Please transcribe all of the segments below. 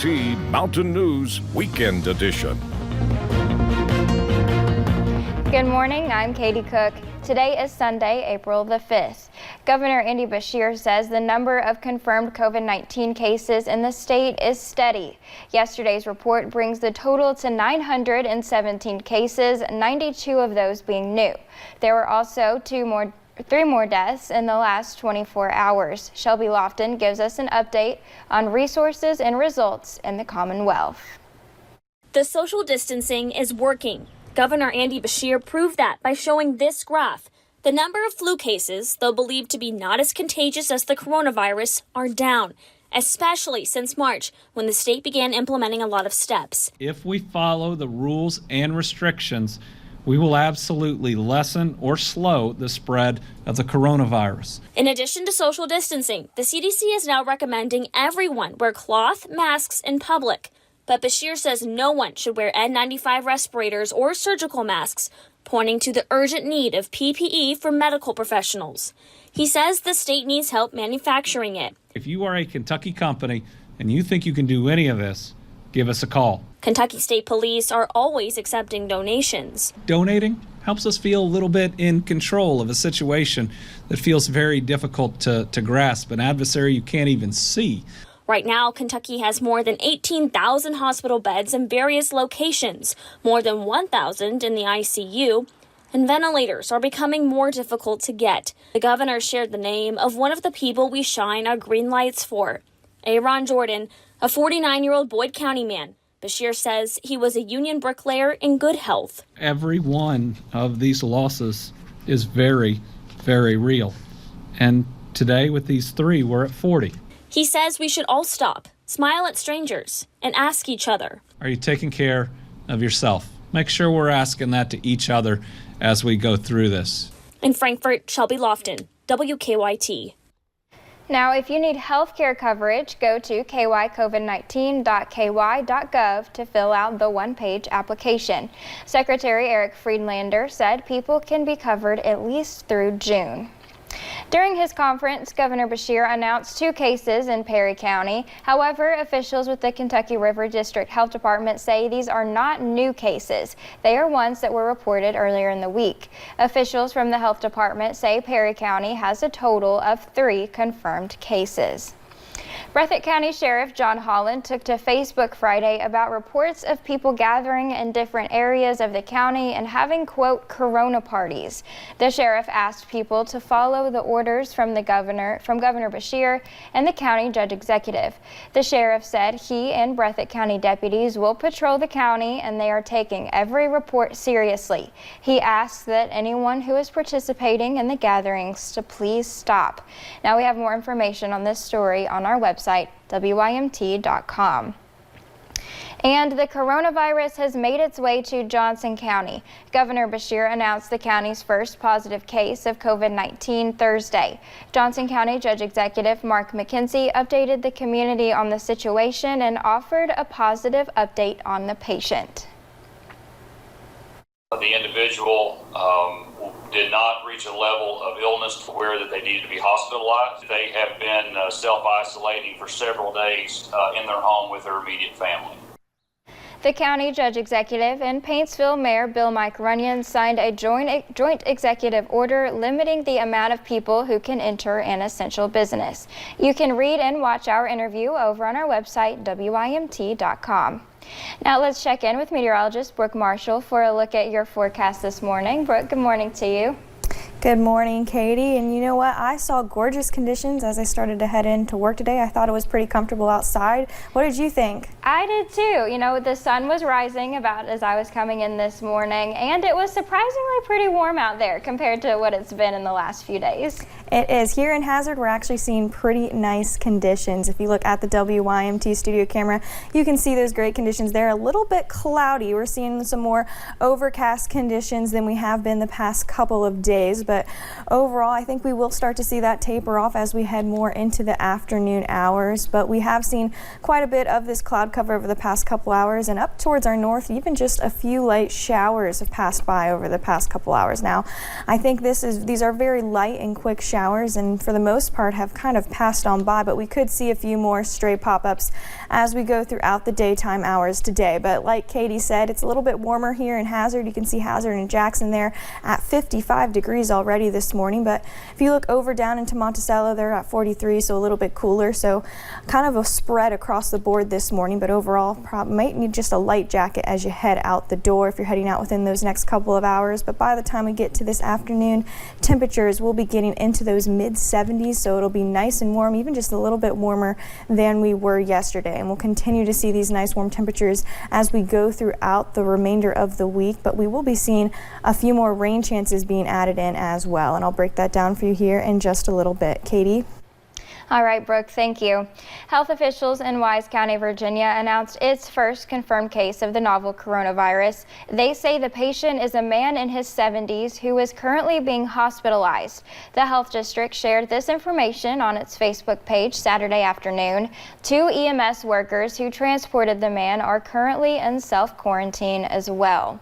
WYMT Mountain News Weekend Edition. Good morning, I'm Katie Cook. Today is Sunday, April the 5th. Governor Andy Beshear says the number of confirmed COVID-19 cases in the state is steady. Yesterday's report brings the total to 917 cases, 92 of those being new. There were also three more deaths in the last 24 hours. Shelby Lofton gives us an update on resources and results in the Commonwealth. The social distancing is working. Governor Andy Beshear proved that by showing this graph. The number of flu cases, though believed to be not as contagious as the coronavirus, are down, especially since March, when the state began implementing a lot of steps. If we follow the rules and restrictions, we will absolutely lessen or slow the spread of the coronavirus. In addition to social distancing, the CDC is now recommending everyone wear cloth masks in public. But Beshear says no one should wear N95 respirators or surgical masks, pointing to the urgent need of PPE for medical professionals. He says the state needs help manufacturing it. If you are a Kentucky company and you think you can do any of this, give us a call. Kentucky State Police are always accepting donations. Donating helps us feel a little bit in control of a situation that feels very difficult to grasp, an adversary you can't even see. Right now, Kentucky has more than 18,000 hospital beds in various locations, more than 1,000 in the ICU, and ventilators are becoming more difficult to get. The governor shared the name of one of the people we shine our green lights for, Aaron Jordan, a 49-year-old Boyd County man. Beshear says he was a union bricklayer in good health. Every one of these losses is very, very real. And today with these three, we're at 40. He says we should all stop, smile at strangers, and ask each other, are you taking care of yourself? Make sure we're asking that to each other as we go through this. In Frankfort, Shelby Lofton, WKYT. Now, if you need health care coverage, go to kycovid19.ky.gov to fill out the one-page application. Secretary Eric Friedlander said people can be covered at least through June. During his conference, Governor Beshear announced 2 cases in Perry County. However, officials with the Kentucky River District Health Department say these are not new cases. They are ones that were reported earlier in the week. Officials from the health department say Perry County has a total of 3 confirmed cases. Breathitt County Sheriff John Holland took to Facebook Friday about reports of people gathering in different areas of the county and having, quote, corona parties. The sheriff asked people to follow the orders from Governor Beshear and the county judge executive. The sheriff said he and Breathitt County deputies will patrol the county and they are taking every report seriously. He asks that anyone who is participating in the gatherings to please stop. Now we have more information on this story on our website, WYMT.com. And the coronavirus has made its way to Johnson County. Governor Beshear announced the county's first positive case of COVID-19 Thursday. Johnson County Judge Executive Mark McKenzie updated the community on the situation and offered a positive update on the patient. The individual did not reach a level of illness to where that they needed to be hospitalized. They have been self-isolating for several days in their home with their immediate family. The county judge executive and Paintsville Mayor Bill Mike Runyon signed a joint executive order limiting the amount of people who can enter an essential business. You can read and watch our interview over on our website, WYMT.com. Now let's check in with meteorologist Brooke Marshall for a look at your forecast this morning. Brooke, good morning to you. Good morning, Katie. And you know what? I saw gorgeous conditions as I started to head into work today. I thought it was pretty comfortable outside. What did you think? I did too. You know, the sun was rising about as I was coming in this morning, and it was surprisingly pretty warm out there compared to what it's been in the last few days. It is. Here in Hazard, we're actually seeing pretty nice conditions. If you look at the WYMT studio camera, you can see those great conditions there. A little bit cloudy. We're seeing some more overcast conditions than we have been the past couple of days, but overall I think we will start to see that taper off as we head more into the afternoon hours. But we have seen quite a bit of this cloud cover over the past couple hours, and up towards our north, even just a few light showers have passed by over the past couple hours. Now, I think these are very light and quick showers, and for the most part have kind of passed on by, but we could see a few more stray pop-ups as we go throughout the daytime hours today. But like Katie said, it's a little bit warmer here in Hazard. You can see Hazard and Jackson there at 55 degrees already this morning, but if you look over down into Monticello, they're at 43, so a little bit cooler. So kind of a spread across the board this morning, but overall probably might need just a light jacket as you head out the door if you're heading out within those next couple of hours. But by the time we get to this afternoon, temperatures will be getting into those mid 70s, so it'll be nice and warm, even just a little bit warmer than we were yesterday. And we'll continue to see these nice warm temperatures as we go throughout the remainder of the week, but we will be seeing a few more rain chances being added in as well. And I'll break that down for you here in just a little bit. Katie? All right, Brooke, thank you. Health officials in Wise County, Virginia announced its first confirmed case of the novel coronavirus. They say the patient is a man in his 70s who is currently being hospitalized. The health district shared this information on its Facebook page Saturday afternoon. 2 EMS workers who transported the man are currently in self-quarantine as well.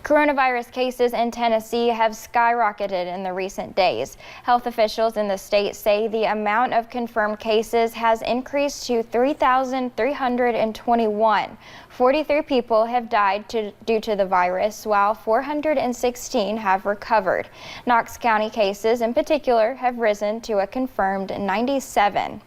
Coronavirus cases in Tennessee have skyrocketed in the recent days. Health officials in the state say the amount of confirmed cases has increased to 3,321. 43 people have died due to the virus, while 416 have recovered. Knox County cases in particular have risen to a confirmed 97.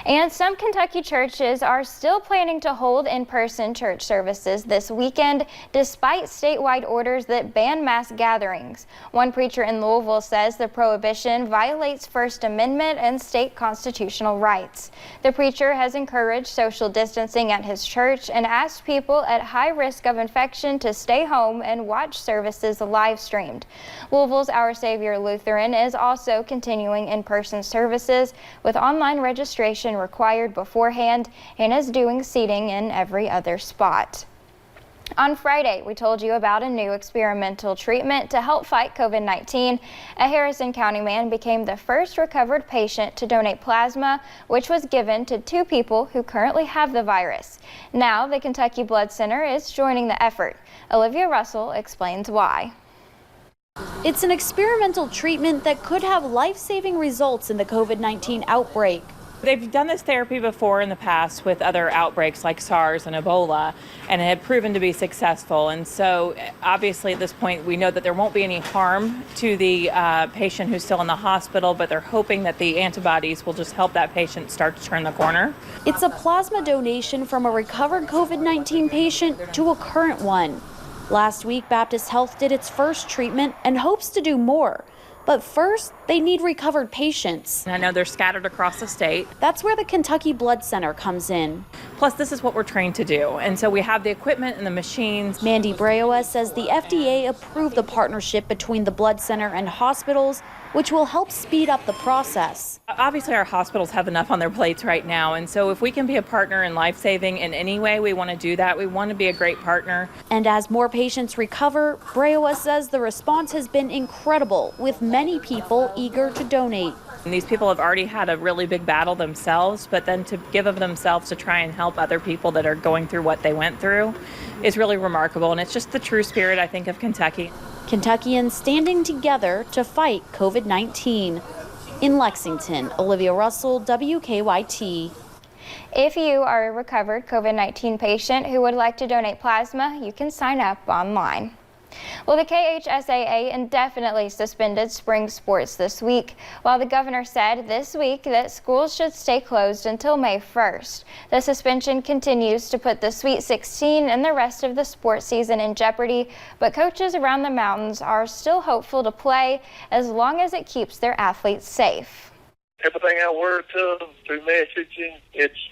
And some Kentucky churches are still planning to hold in-person church services this weekend, despite statewide orders that ban mass gatherings. One preacher in Louisville says the prohibition violates First Amendment and state constitutional rights. The preacher has encouraged social distancing at his church and asked people at high risk of infection to stay home and watch services live streamed. Louisville's Our Savior Lutheran is also continuing in-person services with online registration required beforehand and is doing seating in every other spot. On Friday, we told you about a new experimental treatment to help fight COVID-19. A Harrison County man became the first recovered patient to donate plasma, which was given to 2 people who currently have the virus. Now, the Kentucky Blood Center is joining the effort. Olivia Russell explains why. It's an experimental treatment that could have life-saving results in the COVID-19 outbreak. They've done this therapy before in the past with other outbreaks like SARS and Ebola, and it had proven to be successful. And so obviously at this point we know that there won't be any harm to the patient who's still in the hospital, but they're hoping that the antibodies will just help that patient start to turn the corner. It's a plasma donation from a recovered COVID-19 patient to a current one. Last week, Baptist Health did its first treatment and hopes to do more. But first, they need recovered patients. I know they're scattered across the state. That's where the Kentucky Blood Center comes in. Plus, this is what we're trained to do. And so we have the equipment and the machines. Mandy Breoa says the FDA approved the partnership between the Blood Center and hospitals, which will help speed up the process. Obviously, our hospitals have enough on their plates right now. And so if we can be a partner in life-saving in any way, we want to do that. We want to be a great partner. And as more patients recover, Breoa says the response has been incredible, with many people eager to donate. And these people have already had a really big battle themselves, but then to give of themselves to try and help other people that are going through what they went through is really remarkable. And it's just the true spirit, I think, of Kentucky. Kentuckians standing together to fight COVID-19. In Lexington, Olivia Russell, WKYT. If you are a recovered COVID-19 patient who would like to donate plasma, you can sign up online. Well, the KHSAA indefinitely suspended spring sports this week, while the governor said this week that schools should stay closed until May 1st. The suspension continues to put the Sweet 16 and the rest of the sports season in jeopardy, but coaches around the mountains are still hopeful to play as long as it keeps their athletes safe. Everything I word to them through messaging,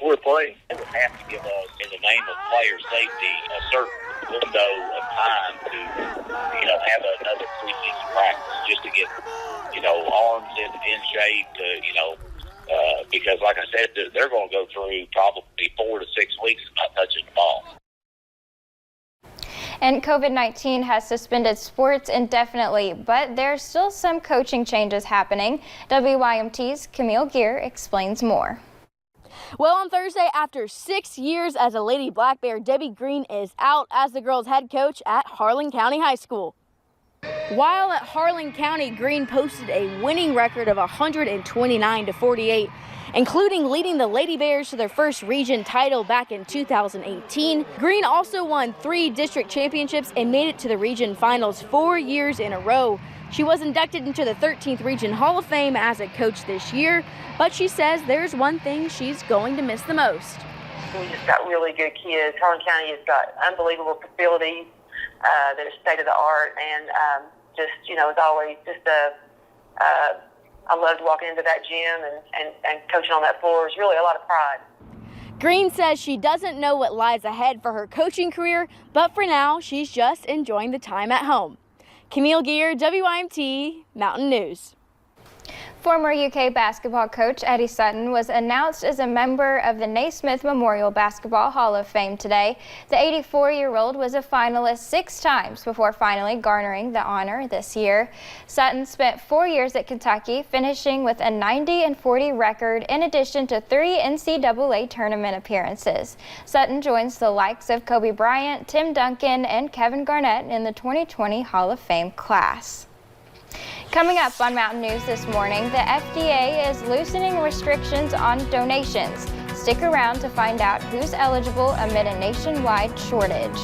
we're playing. They would have to give us, in the name of player safety, a certain window of time to, have another preseason practice just to get, arms in shape, because like I said, they're going to go through probably 4 to 6 weeks of not touching the ball. And COVID-19 has suspended sports indefinitely, but there's still some coaching changes happening. WYMT's Camille Gear explains more. Well, on Thursday, after 6 years as a Lady Black Bear, Debbie Green is out as the girls' head coach at Harlan County High School. While at Harlan County, Green posted a winning record of 129-48, including leading the Lady Bears to their first region title back in 2018. Green also won 3 district championships and made it to the region finals 4 years in a row. She was inducted into the 13th Region Hall of Fame as a coach this year, but she says there's one thing she's going to miss the most. We just got really good kids. Harlan County has got unbelievable facilities that are state of the art, and as always, I loved walking into that gym and coaching on that floor. It was really a lot of pride. Green says she doesn't know what lies ahead for her coaching career, but for now, she's just enjoying the time at home. Camille Gear, WYMT, Mountain News. Former UK basketball coach Eddie Sutton was announced as a member of the Naismith Memorial Basketball Hall of Fame today. The 84-year-old was a finalist 6 times before finally garnering the honor this year. Sutton spent 4 years at Kentucky, finishing with a 90-40 record in addition to 3 NCAA tournament appearances. Sutton joins the likes of Kobe Bryant, Tim Duncan, and Kevin Garnett in the 2020 Hall of Fame class. Coming up on Mountain News this morning, the FDA is loosening restrictions on donations. Stick around to find out who's eligible amid a nationwide shortage.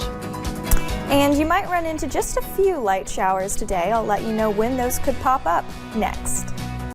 And you might run into just a few light showers today. I'll let you know when those could pop up next.